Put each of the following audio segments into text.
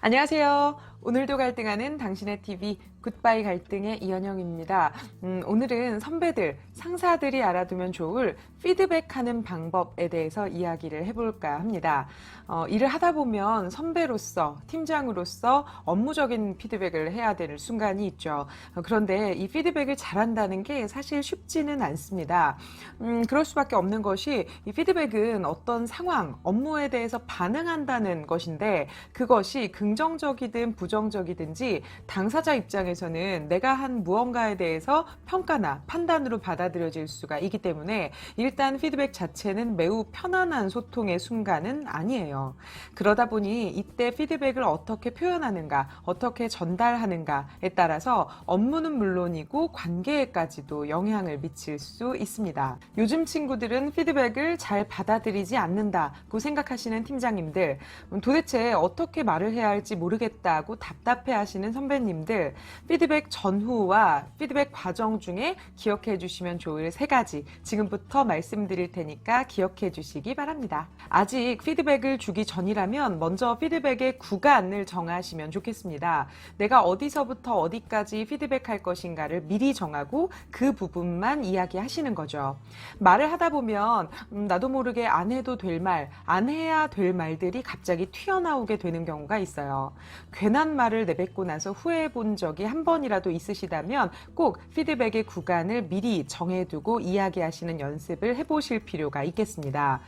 안녕하세요. 오늘도 갈등하는 당신의 TV 굿바이 갈등의 이현영입니다. 오늘은 선배들, 상사들이 알아두면 좋을 피드백하는 방법에 대해서 이야기를 해볼까 합니다. 일을 하다 보면 선배로서, 팀장으로서 업무적인 피드백을 해야 되는 순간이 있죠. 그런데 이 피드백을 잘한다는 게 사실 쉽지는 않습니다. 그럴 수밖에 없는 것이 이 피드백은 어떤 상황, 업무에 대해서 반응한다는 것인데 그것이 긍정적이든 부정적이든지 당사자 입장에서는 내가 한 무언가에 대해서 평가나 판단으로 받아들여질 수가 있기 때문에 일단 피드백 자체는 매우 편안한 소통의 순간은 아니에요. 그러다 보니 이때 피드백을 어떻게 표현하는가, 어떻게 전달하는가에 따라서 업무는 물론이고 관계에까지도 영향을 미칠 수 있습니다. 요즘 친구들은 피드백을 잘 받아들이지 않는다고 생각하시는 팀장님들, 도대체 어떻게 말을 해야 할지 모르겠다고 답답해 하시는 선배님들, 피드백 전후와 피드백 과정 중에 기억해 주시면 좋을 세 가지 지금부터 말씀드릴 테니까 기억해 주시기 바랍니다. 아직 피드백을 주기 전이라면 먼저 피드백의 구간을 정하시면 좋겠습니다. 내가 어디서부터 어디까지 피드백할 것인가를 미리 정하고 그 부분만 이야기하시는 거죠. 말을 하다 보면 나도 모르게 안 해도 될 말, 안 해야 될 말들이 갑자기 튀어나오게 되는 경우가 있어요. 괜한 말을 내뱉고 나서 후회해 본 적이 한 번이라도 있으시다면 꼭 피드백의 구간을 미리 정해두고 이야기하시는 연습을 해보실 필요가 있겠습니다.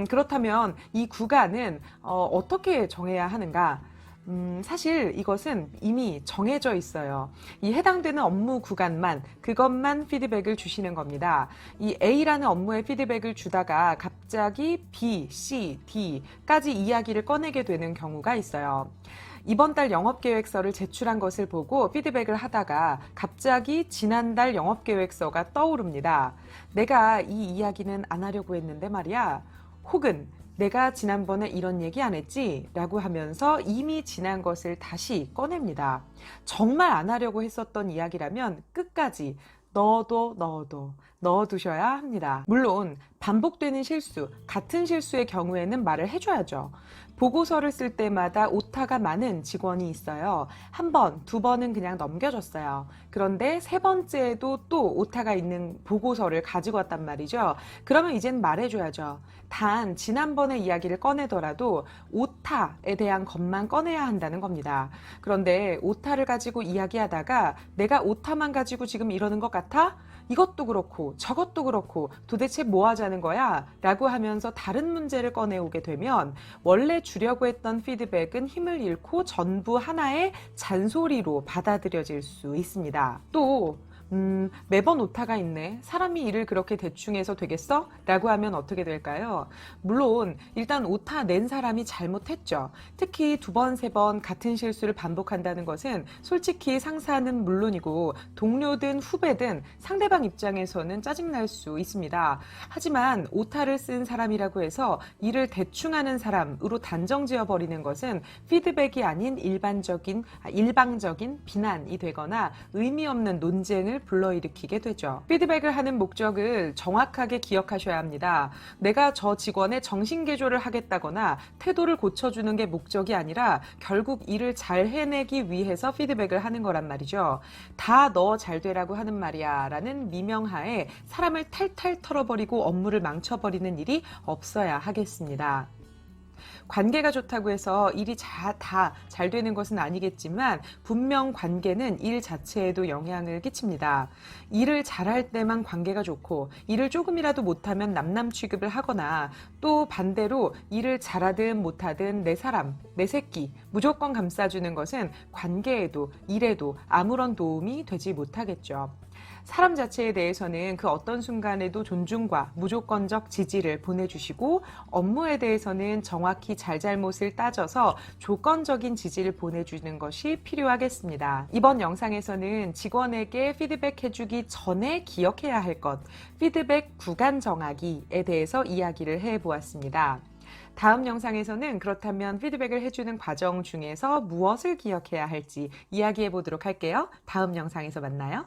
그렇다면 이 구간은 어떻게 정해야 하는가? 사실 이것은 이미 정해져 있어요. 이 해당되는 업무 구간만, 그것만 피드백을 주시는 겁니다. 이 A라는 업무에 피드백을 주다가 갑자기 B, C, D까지 이야기를 꺼내게 되는 경우가 있어요. 이번 달 영업계획서를 제출한 것을 보고 피드백을 하다가 갑자기 지난달 영업계획서가 떠오릅니다. 내가 이 이야기는 안 하려고 했는데 말이야. 혹은 내가 지난번에 이런 얘기 안 했지? 라고 하면서 이미 지난 것을 다시 꺼냅니다. 정말 안 하려고 했었던 이야기라면 끝까지 넣어두셔야 합니다. 물론 반복되는 실수, 같은 실수의 경우에는 말을 해줘야죠. 보고서를 쓸 때마다 오타가 많은 직원이 있어요. 한 번, 두 번은 그냥 넘겨줬어요. 그런데 세 번째에도 또 오타가 있는 보고서를 가지고 왔단 말이죠. 그러면 이젠 말해줘야죠. 단 지난번의 이야기를 꺼내더라도 오타에 대한 것만 꺼내야 한다는 겁니다. 그런데 오타를 가지고 이야기하다가 내가 오타만 가지고 지금 이러는 것 같아? 이것도 그렇고 저것도 그렇고 도대체 뭐 하자는 거야? 라고 하면서 다른 문제를 꺼내오게 되면 원래 주려고 했던 피드백은 힘을 잃고 전부 하나의 잔소리로 받아들여질 수 있습니다. 또 매번 오타가 있네. 사람이 일을 그렇게 대충 해서 되겠어? 라고 하면 어떻게 될까요? 물론 일단 오타 낸 사람이 잘못했죠. 특히 두 번, 세 번 같은 실수를 반복한다는 것은 솔직히 상사는 물론이고 동료든 후배든 상대방 입장에서는 짜증날 수 있습니다. 하지만 오타를 쓴 사람이라고 해서 일을 대충 하는 사람으로 단정 지어버리는 것은 피드백이 아닌 일방적인 비난이 되거나 의미 없는 논쟁을 불러일으키게 되죠. 피드백을 하는 목적을 정확하게 기억하셔야 합니다. 내가 저 직원의 정신개조를 하겠다거나 태도를 고쳐주는 게 목적이 아니라 결국 일을 잘 해내기 위해서 피드백을 하는 거란 말이죠. 다 너 잘 되라고 하는 말이야 라는 미명하에 사람을 탈탈 털어버리고 업무를 망쳐버리는 일이 없어야 하겠습니다. 관계가 좋다고 해서 일이 다 잘 되는 것은 아니겠지만 분명 관계는 일 자체에도 영향을 끼칩니다. 일을 잘할 때만 관계가 좋고 일을 조금이라도 못하면 남남 취급을 하거나 또 반대로 일을 잘하든 못하든 내 사람, 내 새끼 무조건 감싸주는 것은 관계에도 일에도 아무런 도움이 되지 못하겠죠. 사람 자체에 대해서는 그 어떤 순간에도 존중과 무조건적 지지를 보내주시고 업무에 대해서는 정확히 잘잘못을 따져서 조건적인 지지를 보내주는 것이 필요하겠습니다. 이번 영상에서는 직원에게 피드백해주기 전에 기억해야 할 것, 피드백 구간 정하기에 대해서 이야기를 해보았습니다. 다음 영상에서는 그렇다면 피드백을 해주는 과정 중에서 무엇을 기억해야 할지 이야기해 보도록 할게요. 다음 영상에서 만나요.